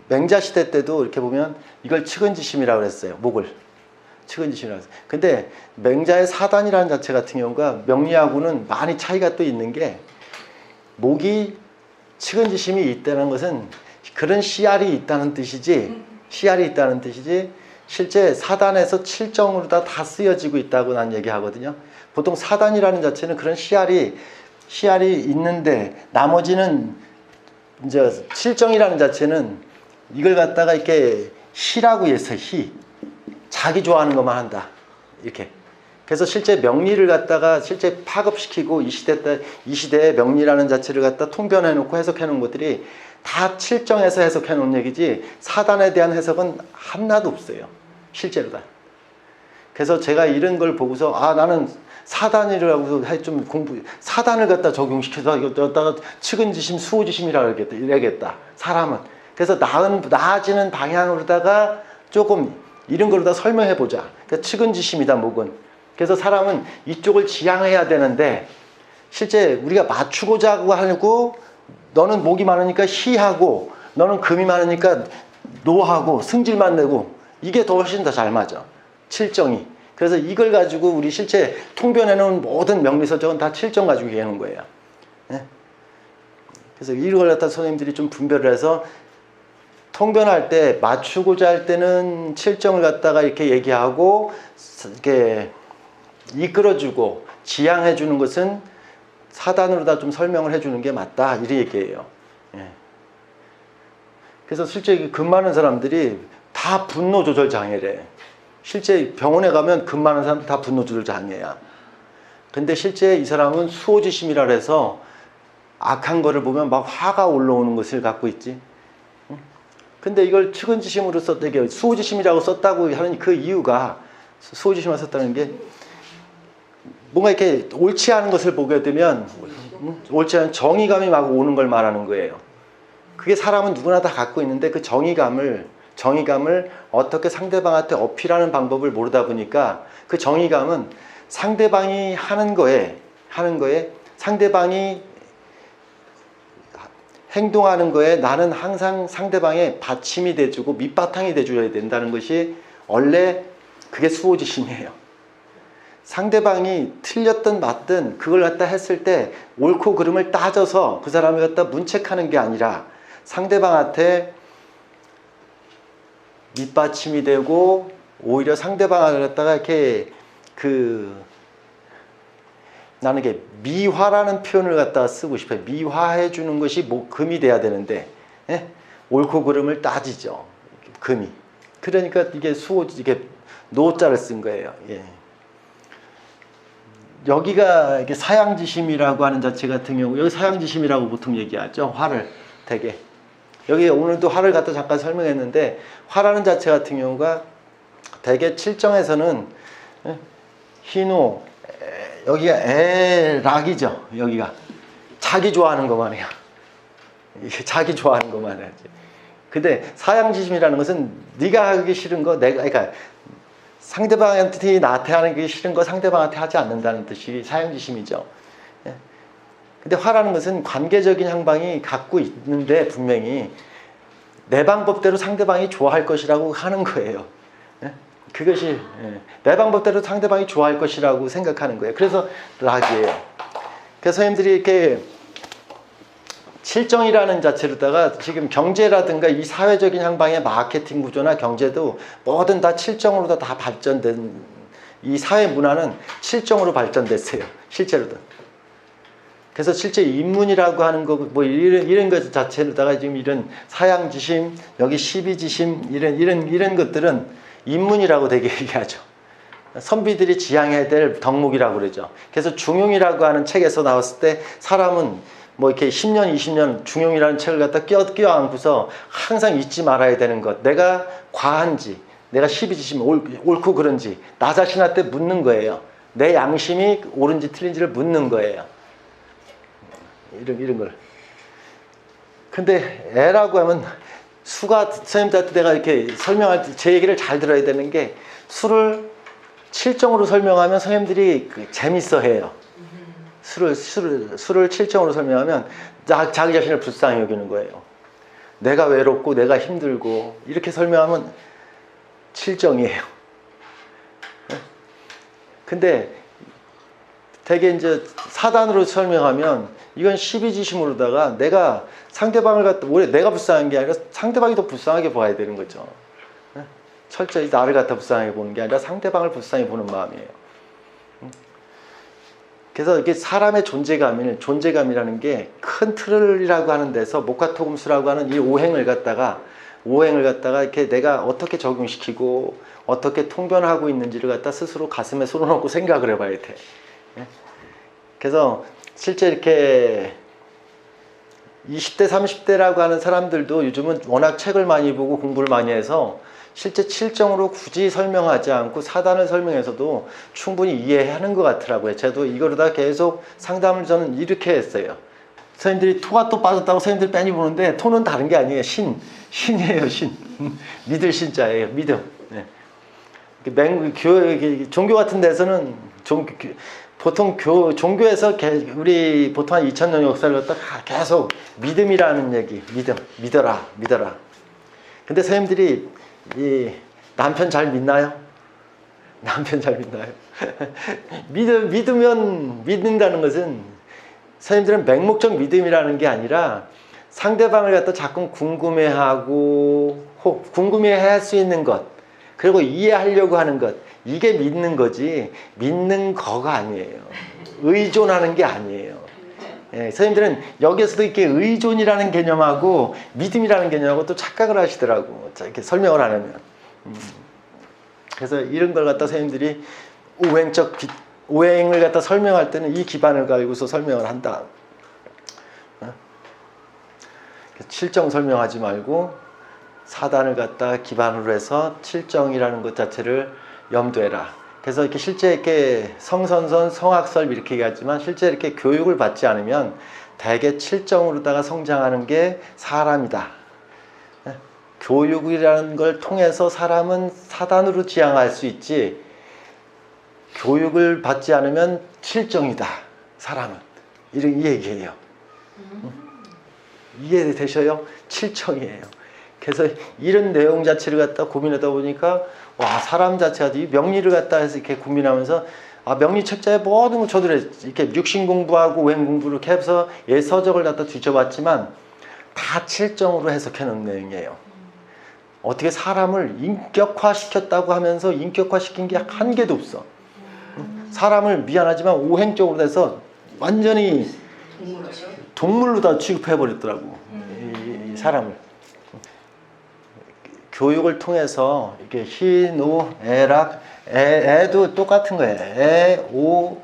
맹자 시대 때도 이렇게 보면 이걸 측은지심이라고 그랬어요. 목을. 측은지심이라고 했어요. 근데 맹자의 사단이라는 자체 같은 경우가 명리하고는 많이 차이가 또 있는 게 목이 측은지심이 있다는 것은 그런 씨알이 있다는 뜻이지 실제 사단에서 칠정으로 다 쓰여지고 있다고 난 얘기하거든요. 보통 사단이라는 자체는 그런 씨알이 있는데 나머지는 이제 칠정이라는 자체는 이걸 갖다가 이렇게 희라고 해서 자기 좋아하는 것만 한다 이렇게. 그래서 실제 명리를 갖다가 실제 파급시키고 이 시대에 명리라는 자체를 갖다 통변해 놓고 해석해 놓은 것들이 다 칠정에서 해석해 놓은 얘기지 사단에 대한 해석은 하나도 없어요. 실제로 다. 그래서 제가 이런 걸 보고서 나는 사단이라고 좀 사단을 갖다 적용시켜서 이거다가 측은지심, 수호지심이라고 이래야겠다. 사람은. 그래서 나아지는 방향으로다가 조금 이런 거로다 설명해 보자. 그러니까 측은지심이다, 목은. 그래서 사람은 이쪽을 지향해야 되는데 실제 우리가 맞추고자 하고 너는 목이 많으니까 희하고 너는 금이 많으니까 노하고 승질만 내고 이게 더 훨씬 더 잘 맞아. 칠정이. 그래서 이걸 가지고 우리 실제 통변해놓은 모든 명리서적은 다 칠정 가지고 얘기하는 거예요. 예? 그래서 이걸 갖다 선생님들이 좀 분별을 해서 통변할 때 맞추고자 할 때는 칠정을 갖다가 이렇게 얘기하고 이렇게 이끌어주고 지향해주는 것은 사단으로 다 좀 설명을 해주는 게 맞다 이 얘기예요. 예. 그래서 실제 금 많은 사람들이 다 분노 조절 장애래. 실제 병원에 가면 금 많은 사람 다 분노 조절 장애야. 근데 실제 이 사람은 수호지심이라 해서 악한 거를 보면 막 화가 올라오는 것을 갖고 있지. 근데 이걸 측은지심으로 썼다게 수호지심이라고 썼다고 하는 그 이유가 수호지심을 썼다는 게 뭔가 이렇게 옳지 않은 것을 보게 되면 옳지 않은 정의감이 막 오는 걸 말하는 거예요. 그게 사람은 누구나 다 갖고 있는데 그 정의감을 어떻게 상대방한테 어필하는 방법을 모르다 보니까 그 정의감은 상대방이 하는 거에 상대방이 행동하는 거에 나는 항상 상대방의 받침이 돼주고 밑바탕이 돼줘야 된다는 것이 원래 그게 수호지심이에요. 상대방이 틀렸든 맞든 그걸 갖다 했을 때 옳고 그름을 따져서 그 사람을 갖다 문책하는 게 아니라 상대방한테 밑받침이 되고 오히려 상대방을 갖다가 이렇게 나는 이게 미화라는 표현을 갖다가 쓰고 싶어요. 미화해 주는 것이 금이 돼야 되는데 옳고 그름을 따지죠. 금이. 그러니까 이게 이게 노자를 쓴 거예요. 예. 여기가 이게 사양지심이라고 하는 자체 같은 경우, 여기 사양지심이라고 보통 얘기하죠. 화를 되게. 여기 오늘도 화를 갖다 잠깐 설명했는데, 화라는 자체 같은 경우가 대개 칠정에서는 희노, 여기가 락이죠. 여기가 자기 좋아하는 것만 해요. 이게 자기 좋아하는 것만 해야지. 근데 사양지심이라는 것은 네가 하기 싫은 거 그러니까 상대방한테 나한테 하는 게 싫은 거 상대방한테 하지 않는다는 뜻이 사양지심이죠. 근데 화라는 것은 관계적인 향방이 갖고 있는데 분명히 내 방법대로 상대방이 좋아할 것이라고 하는 거예요. 그것이 내 방법대로 상대방이 좋아할 것이라고 생각하는 거예요. 그래서 락이에요. 그래서 선생님들이 이렇게 칠정이라는 자체로다가 지금 경제라든가 이 사회적인 향방의 마케팅 구조나 경제도 뭐든 다 칠정으로 다 발전된, 이 사회 문화는 칠정으로 발전됐어요. 실제로도. 그래서 실제 인문이라고 하는 거, 뭐 이런 것 자체로다가 지금 이런 사양지심, 여기 시비지심, 이런 것들은 인문이라고 되게 얘기하죠. 선비들이 지향해야 될 덕목이라고 그러죠. 그래서 중용이라고 하는 책에서 나왔을 때 사람은 뭐 이렇게 10년, 20년 중용이라는 책을 갖다 껴안고서 항상 잊지 말아야 되는 것. 내가 과한지, 내가 시비지심 옳고 그른지 나 자신한테 묻는 거예요. 내 양심이 옳은지 틀린지를 묻는 거예요. 이런 걸. 근데 애라고 하면 수가 선생님들한테 내가 이렇게 설명할 때 제 얘기를 잘 들어야 되는 게 술을 칠정으로 설명하면 선생님들이 재밌어 해요. 술을 칠정으로 설명하면 자기 자신을 불쌍히 여기는 거예요. 내가 외롭고 내가 힘들고 이렇게 설명하면 칠정이에요. 근데 되게 이제 사단으로 설명하면 이건 시비지심으로다가 내가 상대방을 갖다 오히려 내가 불쌍한 게 아니라 상대방이 더 불쌍하게 봐야 되는 거죠. 철저히 나를 갖다 불쌍하게 보는 게 아니라 상대방을 불쌍히 보는 마음이에요. 그래서 이게 사람의 존재감이라는 게 큰 틀이라고 하는 데서 목화토금수라고 하는 이 오행을 갖다가 이렇게 내가 어떻게 적용시키고 어떻게 통변하고 있는지를 갖다 스스로 가슴에 손을 얹고 생각을 해봐야 돼. 그래서 실제 이렇게 20대 30대라고 하는 사람들도 요즘은 워낙 책을 많이 보고 공부를 많이 해서 실제 칠정으로 굳이 설명하지 않고 사단을 설명해서도 충분히 이해하는 것 같더라고요. 저도 이거로다 계속 상담을 저는 이렇게 했어요. 선생님들이 토가 또 빠졌다고 선생님들 뺑이 보는데 토는 다른 게 아니에요. 신이에요. 신. 믿을 신자예요. 믿음. 네. 종교 같은 데서는 보통 종교에서 우리 보통 한 2000년 역사를 갖다 계속 믿음이라는 얘기, 믿어라. 근데 선생님들이 이 남편 잘 믿나요? 남편 잘 믿나요? 믿으면 믿는다는 것은 선생님들은 맹목적 믿음이라는 게 아니라 상대방을 갖다 자꾸 궁금해하고 궁금해할 수 있는 것 그리고 이해하려고 하는 것 이게 믿는 거지 믿는 거가 아니에요. 의존하는 게 아니에요. 예, 선생님들은 여기에서도 이렇게 의존이라는 개념하고 믿음이라는 개념하고 또 착각을 하시더라고. 이렇게 설명을 하면. 그래서 이런 걸 갖다 선생님들이 오행을 갖다 설명할 때는 이 기반을 가지고서 설명을 한다. 칠정 설명하지 말고 사단을 갖다 기반으로 해서 칠정이라는 것 자체를 염두해라. 그래서 이렇게 실제 이렇게 성선선, 성악설 이렇게 얘기하지만 실제 이렇게 교육을 받지 않으면 대개 칠정으로다가 성장하는 게 사람이다. 교육이라는 걸 통해서 사람은 사단으로 지향할 수 있지 교육을 받지 않으면 칠정이다. 사람은. 이런 얘기예요. 이해되셔요? 칠정이에요. 그래서 이런 내용 자체를 갖다 고민하다 보니까 와 사람 자체가 이 명리를 갖다 해서 이렇게 고민하면서 명리 책자에 모든 거 저도 이렇게 육신 공부하고 오행 공부를 이렇게 해서 서적을 갖다 뒤져봤지만 다 칠정으로 해석해 놓은 내용이에요. 어떻게 사람을 인격화시켰다고 하면서 인격화시킨 게 한 개도 없어. 사람을 미안하지만 오행적으로 돼서 완전히 동물로 다 취급해버렸더라고. 이 사람을. 교육을 통해서 이렇게 흰, 오, 애락, 애도 똑같은 거예요. 애, 오,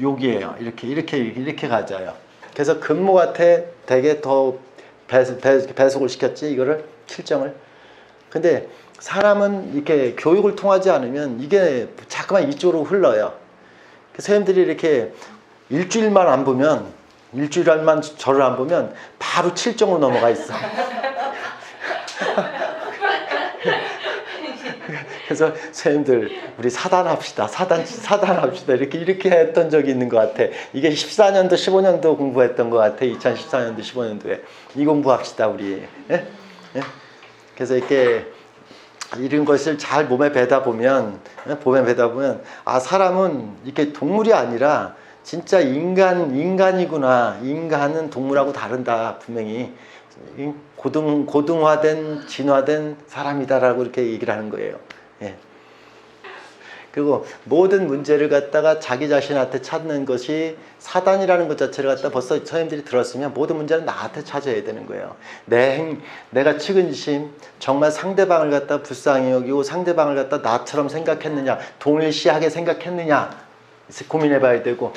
욕이에요. 이렇게 가져요. 그래서 근모한테 되게 더 배속을 시켰지, 이거를, 칠정을. 근데 사람은 이렇게 교육을 통하지 않으면 이게 자꾸만 이쪽으로 흘러요. 선생님들이 이렇게 일주일만 절을 안 보면 바로 칠정으로 넘어가 있어. 그래서 선생님들 우리 사단합시다. 사단합시다. 이렇게 했던 적이 있는 것 같아. 이게 14년도 15년도 공부했던 것 같아. 2014년도 15년도에 이 공부합시다 우리. 예? 예? 그래서 이렇게 이런 것을 잘 몸에 배다 보면 사람은 이렇게 동물이 아니라 진짜 인간이구나. 인간은 동물하고 다른다. 분명히 고등화된 진화된 사람이다라고 이렇게 얘기를 하는 거예요. 예. 그리고 모든 문제를 갖다가 자기 자신한테 찾는 것이 사단이라는 것 자체를 갖다 벌써 선생님들이 들었으면 모든 문제는 나한테 찾아야 되는 거예요. 내가 측은심, 정말 상대방을 갖다 불쌍히 여기고 상대방을 갖다 나처럼 생각했느냐, 동일시하게 생각했느냐 고민해 봐야 되고,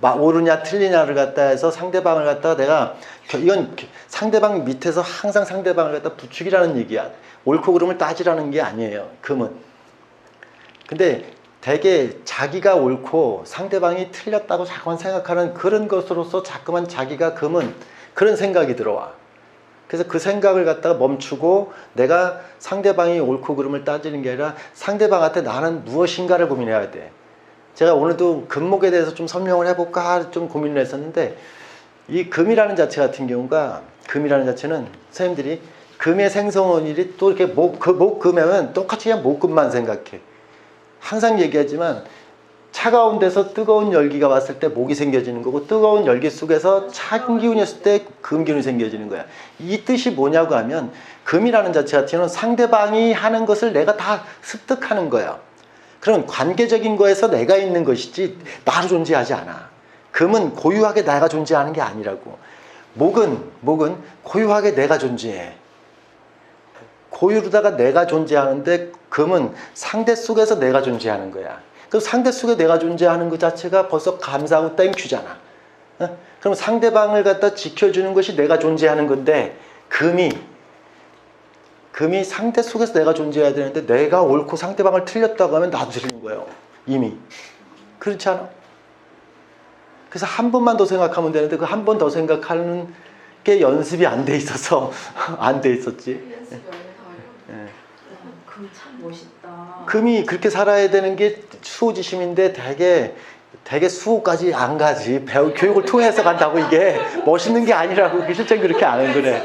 옳으냐 틀리냐를 갖다 해서 상대방을 갖다가 내가 이건 상대방 밑에서 항상 상대방을 갖다 부추기라는 얘기야. 옳고 그름을 따지라는 게 아니에요. 금은. 근데 되게 자기가 옳고 상대방이 틀렸다고 자꾸만 생각하는 그런 것으로서 자꾸만 자기가 금은 그런 생각이 들어와. 그래서 그 생각을 갖다가 멈추고 내가 상대방이 옳고 그름을 따지는 게 아니라 상대방한테 나는 무엇인가를 고민해야 돼. 제가 오늘도 금목에 대해서 좀 설명을 해볼까 좀 고민을 했었는데 이 금이라는 자체 같은 경우가 금이라는 자체는 선생님들이 금의 생성원일이 또 이렇게 목금하면 똑같이 그냥 목금만 생각해. 항상 얘기하지만 차가운 데서 뜨거운 열기가 왔을 때 목이 생겨지는 거고 뜨거운 열기 속에서 찬 기운이었을 때 금 기운이 생겨지는 거야. 이 뜻이 뭐냐고 하면 금이라는 자체 같은 경우는 상대방이 하는 것을 내가 다 습득하는 거야. 그런 관계적인 거에서 내가 있는 것이지 나로 존재하지 않아. 금은 고유하게 내가 존재하는 게 아니라고. 목은 고유하게 내가 존재해. 고유로다가 내가 존재하는데 금은 상대 속에서 내가 존재하는 거야. 그 상대 속에 내가 존재하는 것 자체가 벌써 감사하고 땡큐잖아. 그럼 상대방을 갖다 지켜주는 것이 내가 존재하는 건데 금이 상대 속에서 내가 존재해야 되는데 내가 옳고 상대방을 틀렸다고 하면 나도 틀린 거예요. 이미. 그렇지 않아? 그래서 한 번만 더 생각하면 되는데 그 한 번 더 생각하는 게 연습이 안 돼 있어서 안 돼 있었지. 금 참 멋있다. 금이 그렇게 살아야 되는 게 수호지심인데 되게 수호까지 안 가지. 교육을 통해서 간다고 이게 멋있는 게 아니라고 실제 그렇게 안 한 거래.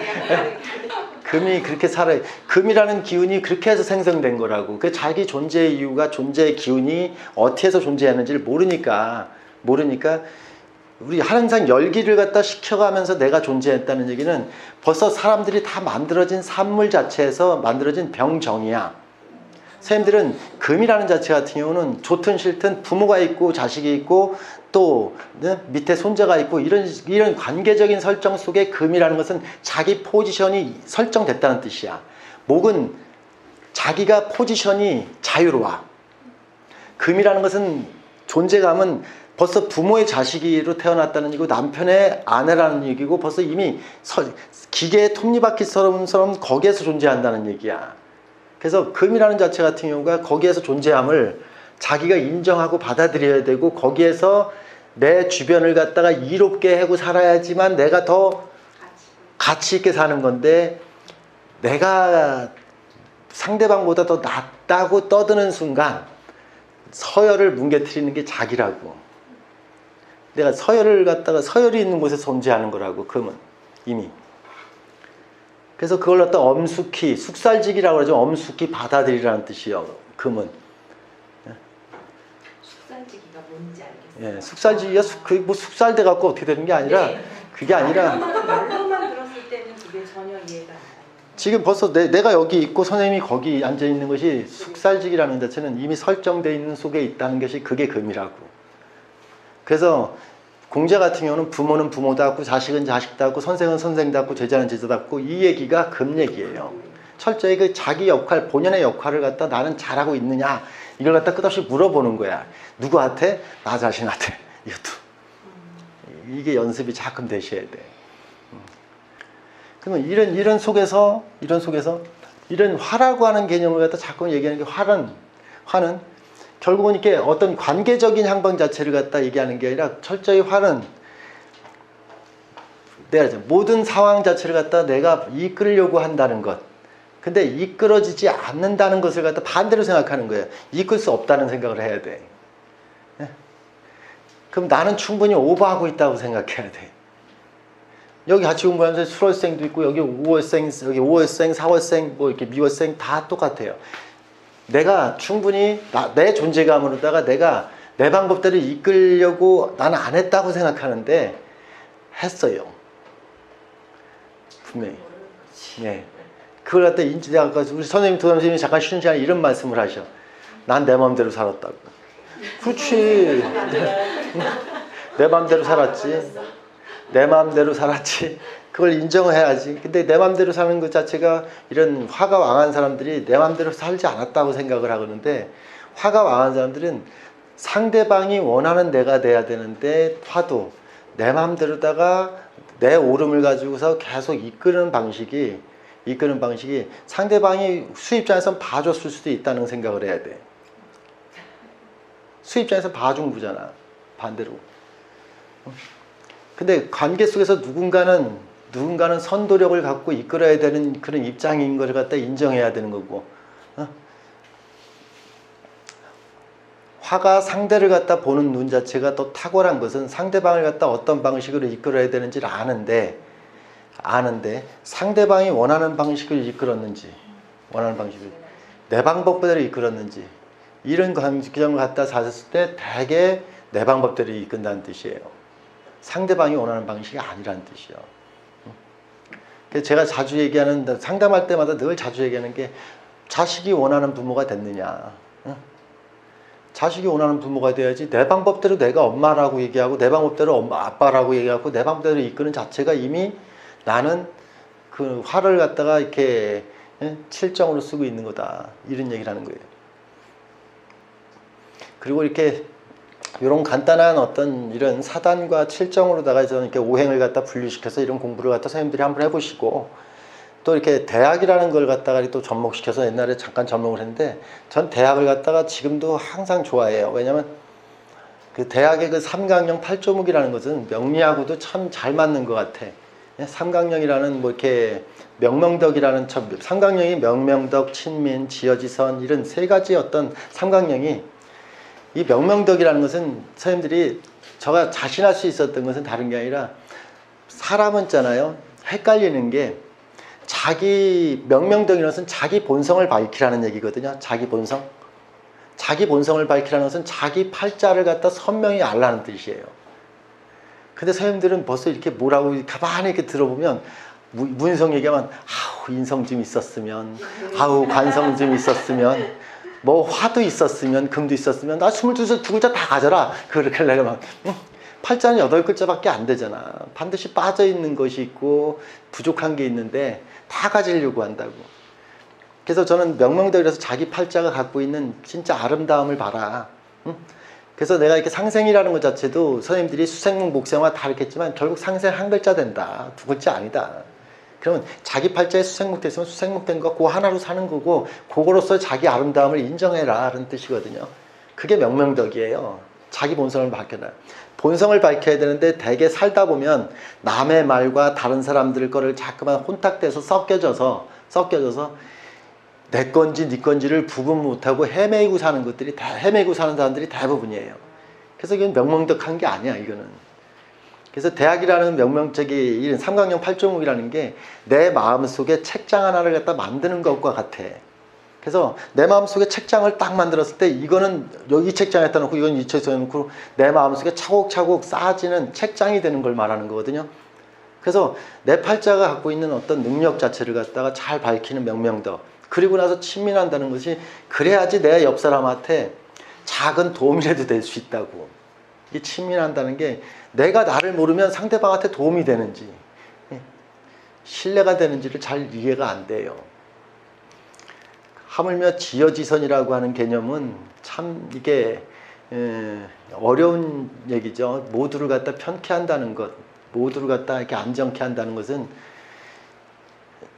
금이 그렇게 살아요. 금이라는 기운이 그렇게 해서 생성된 거라고. 그 자기 존재의 이유가 존재의 기운이 어떻게 해서 존재하는지를 모르니까 우리 항상 열기를 갖다 식혀가면서 내가 존재했다는 얘기는 벌써 사람들이 다 만들어진 산물 자체에서 만들어진 병정이야. 선생님들은 금이라는 자체 같은 경우는 좋든 싫든 부모가 있고 자식이 있고 또 밑에 손자가 있고 이런 관계적인 설정 속에 금이라는 것은 자기 포지션이 설정됐다는 뜻이야. 목은 자기가 포지션이 자유로워. 금이라는 것은 존재감은 벌써 부모의 자식으로 태어났다는 얘기고 남편의 아내라는 얘기고 벌써 이미 기계의 톱니바퀴처럼 거기에서 존재한다는 얘기야. 그래서 금이라는 자체 같은 경우가 거기에서 존재함을 자기가 인정하고 받아들여야 되고 거기에서 내 주변을 갖다가 이롭게 하고 살아야지만 내가 더 가치 있게 사는 건데 내가 상대방보다 더 낫다고 떠드는 순간 서열을 뭉개뜨리는 게 자기라고. 내가 서열을 갖다가 서열이 있는 곳에 존재하는 거라고 금은 이미. 그래서 그걸 갖다 엄숙히 숙살지기라고 하죠. 엄숙히 받아들이라는 뜻이에요. 금은. 숙살지기가 뭔지 알겠어요. 예, 숙살지기가 뭐 숙살돼 갖고 어떻게 되는 게 아니라 그게 아니라 말로만 들었을 때는 그게 전혀 이해가 안 가요. 지금 벌써 내가 여기 있고 선생님이 거기 앉아 있는 것이 숙살지기라는 자체는 이미 설정되어 있는 속에 있다는 것이 그게 금이라고. 그래서 공자 같은 경우는 부모는 부모답고 자식은 자식답고 선생은 선생답고 제자는 제자답고 이 얘기가 금 얘기예요. 철저히 그 자기 역할, 본연의 역할을 갖다 나는 잘하고 있느냐 이걸 갖다 끝없이 물어보는 거야. 누구한테? 나 자신한테. 이것도 이게 연습이 자끔 되셔야 돼. 그러면 이런 속에서 이런 화라고 하는 개념을 갖다 자꾸 얘기하는 게 화는 결국은 이렇게 어떤 관계적인 향방 자체를 갖다 얘기하는 게 아니라 철저히 화는 모든 상황 자체를 갖다 내가 이끌려고 한다는 것. 근데 이끌어지지 않는다는 것을 갖다 반대로 생각하는 거예요. 이끌 수 없다는 생각을 해야 돼. 그럼 나는 충분히 오버하고 있다고 생각해야 돼. 여기 같이 공부하면서 수월생도 있고 여기 5월생, 여기 5월생, 4월생, 뭐 이렇게 미월생 다 똑같아요. 내가 충분히 내 존재감으로다가 내가 내 방법대로 이끌려고 나는 안 했다고 생각하는데 했어요. 분명히. 예. 그걸 갖다 우리 선생님, 도담선생님이 잠깐 쉬는 시간에 이런 말씀을 하셔. 난 내 마음대로 살았다고. 그렇지. 내 마음대로 살았지. 내 마음대로 살았지. 그걸 인정을 해야지. 근데 내 마음대로 사는 것 자체가 이런 화가 왕한 사람들이 내 마음대로 살지 않았다고 생각을 하는데 화가 왕한 사람들은 상대방이 원하는 내가 돼야 되는데 화도 내 마음대로다가 내 오름을 가지고서 계속 이끄는 방식이 상대방이 수 입장에선 봐줬을 수도 있다는 생각을 해야 돼. 수 입장에서 봐준 거잖아. 반대로. 근데 관계 속에서 누군가는 선도력을 갖고 이끌어야 되는 그런 입장인 걸 갖다 인정해야 되는 거고. 화가 상대를 갖다 보는 눈 자체가 또 탁월한 것은 상대방을 갖다 어떤 방식으로 이끌어야 되는지를 아는데 상대방이 원하는 방식을 이끌었는지 원하는 방식을 내 방법대로 이끌었는지 이런 규정을 갖다 찾았을 때 대개 내 방법대로 이끈다는 뜻이에요. 상대방이 원하는 방식이 아니라는 뜻이요. 그래서 제가 자주 얘기하는, 상담할 때마다 늘 자주 얘기하는 게 자식이 원하는 부모가 됐느냐. 자식이 원하는 부모가 돼야지 내 방법대로 내가 엄마라고 얘기하고 내 방법대로 엄마 아빠라고 얘기하고 내 방법대로 이끄는 자체가 이미 나는 그 화를 갖다가 이렇게 칠정으로 쓰고 있는 거다. 이런 얘기를 하는 거예요. 그리고 이렇게 이런 간단한 어떤 이런 사단과 칠정으로다가 저는 이렇게 오행을 갖다 분류시켜서 이런 공부를 갖다 선생님들이 한번 해보시고 또 이렇게 대학이라는 걸 갖다가 또 접목시켜서 옛날에 잠깐 접목을 했는데 전 대학을 갖다가 지금도 항상 좋아해요. 왜냐면 그 대학의 그 삼강령 팔조목이라는 것은 명리하고도 참 잘 맞는 것 같아. 삼강령이라는 뭐 이렇게 명명덕이라는 삼강령이 명명덕, 친민, 지어지선 이런 세 가지 어떤 삼강령이 이 명명덕이라는 것은 선생님들이 제가 자신할 수 있었던 것은 다른 게 아니라 사람은 있잖아요. 헷갈리는 게 자기 명명덕이라는 것은 자기 본성을 밝히라는 얘기거든요. 자기 본성. 자기 본성을 밝히라는 것은 자기 팔자를 갖다 선명히 알라는 뜻이에요. 근데 선생님들은 벌써 이렇게 뭐라고 가만히 이렇게 들어보면 문성 얘기하면 아우 인성 좀 있었으면 아우 관성 좀 있었으면 뭐 화도 있었으면 금도 있었으면 나 22글자 다 가져라 그렇게 하려면 팔자는 8글자밖에 안 되잖아. 반드시 빠져있는 것이 있고 부족한 게 있는데 다 가지려고 한다고. 그래서 저는 명명덕이라서 자기 팔자가 갖고 있는 진짜 아름다움을 봐라. 그래서 내가 이렇게 상생이라는 것 자체도 선생님들이 수생목 목생화 다 이렇겠지만 결국 상생 한 글자 된다. 두 글자 아니다. 그러면 자기 팔자에 수생목 됐으면 수생목 된 거 그거 하나로 사는 거고 그거로서 자기 아름다움을 인정해라 라는 뜻이거든요. 그게 명명덕이에요. 자기 본성을 밝혀라. 본성을 밝혀야 되는데 대개 살다 보면 남의 말과 다른 사람들 거를 자꾸만 혼탁돼서 섞여져서 내 건지 네 건지를 구분 못하고 헤매고 사는 것들이 헤매고 사는 사람들이 대부분이에요. 그래서 이건 명명덕한 게 아니야 이거는. 그래서 대학이라는 명명적이 이런 삼강령 팔조목이라는 게 내 마음속에 책장 하나를 갖다 만드는 것과 같아. 그래서 내 마음속에 책장을 딱 만들었을 때 이거는 여기 책장에다 놓고 이건 이 책장에 놓고 내 마음속에 차곡차곡 쌓아지는 책장이 되는 걸 말하는 거거든요. 그래서 내 팔자가 갖고 있는 어떤 능력 자체를 갖다가 잘 밝히는 명명덕, 그리고 나서 친민한다는 것이 그래야지 내 옆 사람한테 작은 도움이라도 될 수 있다고. 이게 친민한다는 게 내가 나를 모르면 상대방한테 도움이 되는지 신뢰가 되는지를 잘 이해가 안 돼요. 하물며 지어지선이라고 하는 개념은 참 이게 어려운 얘기죠. 모두를 갖다 편케 한다는 것, 모두를 갖다 이렇게 안정케 한다는 것은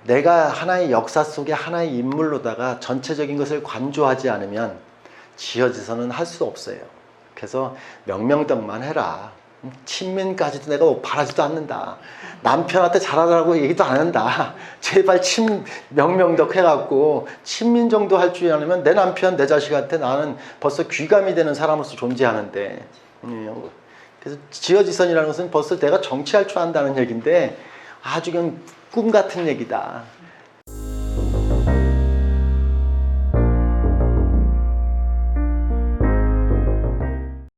내가 하나의 역사 속에 하나의 인물로다가 전체적인 것을 관조하지 않으면 지어지선은 할 수 없어요. 그래서 명명덕만 해라. 친민까지도 내가 바라지도 않는다. 남편한테 잘하라고 얘기도 안 한다. 제발 명명덕 해갖고 친민 정도 할 줄 아면 내 남편 내 자식한테 나는 벌써 귀감이 되는 사람으로서 존재하는데, 그래서 지어지선이라는 것은 벌써 내가 정치할 줄 안다는 얘기인데 아주 그냥 꿈 같은 얘기다.